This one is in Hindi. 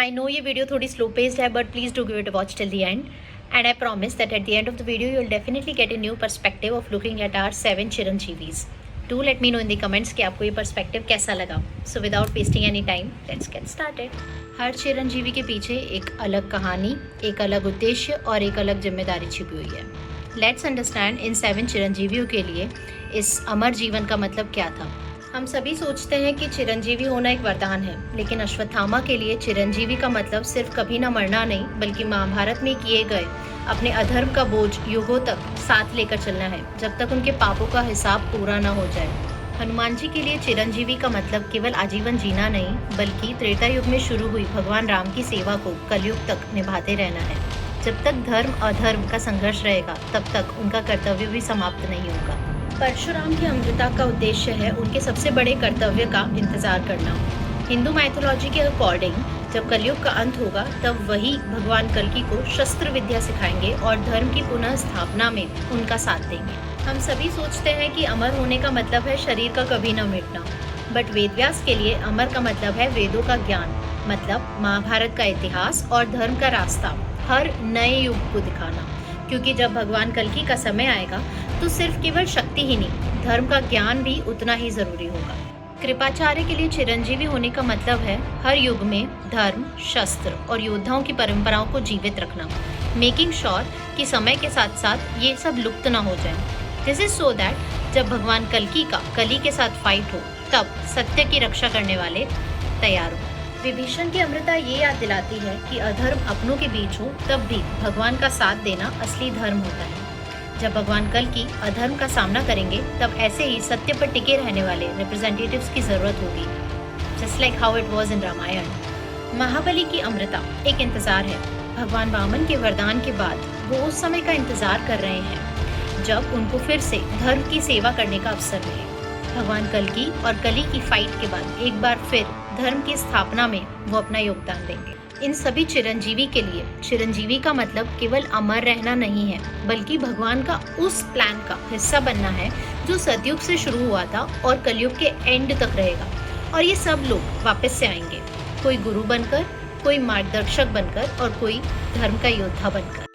I know ये वीडियो थोड़ी स्लो पेस्ड है but please do give it a watch till the end and I promise that at the end of the video you will definitely get a new perspective of looking at our 7 चिरंजीवीज. Do let me know in the comments कि आपको ये पर्सपेक्टिव कैसा लगा. So without wasting any time, let's get started. हर चिरंजीवी के पीछे एक अलग कहानी, एक अलग उद्देश्य और एक अलग जिम्मेदारी छिपी हुई है. लेट्स अंडरस्टैंड इन 7 चिरंजीवियों के लिए इस अमर जीवन का मतलब क्या था. हम सभी सोचते हैं कि चिरंजीवी होना एक वरदान है, लेकिन अश्वत्थामा के लिए चिरंजीवी का मतलब सिर्फ कभी न मरना नहीं, बल्कि महाभारत में किए गए अपने अधर्म का बोझ युगों तक साथ लेकर चलना है, जब तक उनके पापों का हिसाब पूरा न हो जाए. हनुमान जी के लिए चिरंजीवी का मतलब केवल आजीवन जीना नहीं, बल्कि त्रेता युग में शुरू हुई भगवान राम की सेवा को कलयुग तक निभाते रहना है. जब तक धर्म अधर्म का संघर्ष रहेगा, तब तक उनका कर्तव्य भी समाप्त नहीं होगा. परशुराम की अमृता का उद्देश्य है उनके सबसे बड़े कर्तव्य का इंतजार करना. हिंदू माइथोलॉजी के अकॉर्डिंग जब कलयुग का अंत होगा, तब वही भगवान कल्कि को शस्त्र विद्या सिखाएंगे और धर्म की पुनः स्थापना में उनका साथ देंगे. हम सभी सोचते हैं कि अमर होने का मतलब है शरीर का कभी न मिटना, बट वेदव्यास के लिए अमर का मतलब है वेदों का ज्ञान, मतलब महाभारत का इतिहास और धर्म का रास्ता हर नए युग को दिखाना. क्योंकि जब भगवान कल्कि का समय आएगा, तो सिर्फ केवल शक्ति ही नहीं, धर्म का ज्ञान भी उतना ही जरूरी होगा. कृपाचार्य के लिए चिरंजीवी होने का मतलब है हर युग में धर्म, शस्त्र और योद्धाओं की परंपराओं को जीवित रखना, मेकिंग श्योर कि समय के साथ साथ ये सब लुप्त ना हो जाए. दिस इज सो दैट जब भगवान कल्कि का कली के साथ फाइट हो, तब सत्य की रक्षा करने वाले तैयार हो. विभीषण की अमृता ये याद दिलाती है कि अधर्म अपनों के बीच हो, तब भी भगवान का साथ देना असली धर्म होता है. जब भगवान कल्कि अधर्म का सामना करेंगे, तब ऐसे ही सत्य पर टिके रहने वाले रिप्रेजेंटेटिव्स की जरूरत होगी, just like how it was in Ramayan. Mahabali की अमृता एक इंतजार है. भगवान वामन के वरदान के बाद वो उस समय का इंतजार कर रहे हैं जब उनको फिर से धर्म की सेवा करने का अवसर मिले. भगवान कल्कि और कली की फाइट के बाद एक बार फिर धर्म की स्थापना में वो अपना योगदान देंगे. इन सभी चिरंजीवी के लिए चिरंजीवी का मतलब केवल अमर रहना नहीं है, बल्कि भगवान का उस प्लान का हिस्सा बनना है जो सतयुग से शुरू हुआ था और कलयुग के एंड तक रहेगा. और ये सब लोग वापस से आएंगे, कोई गुरु बनकर, कोई मार्गदर्शक बनकर और कोई धर्म का योद्धा बनकर.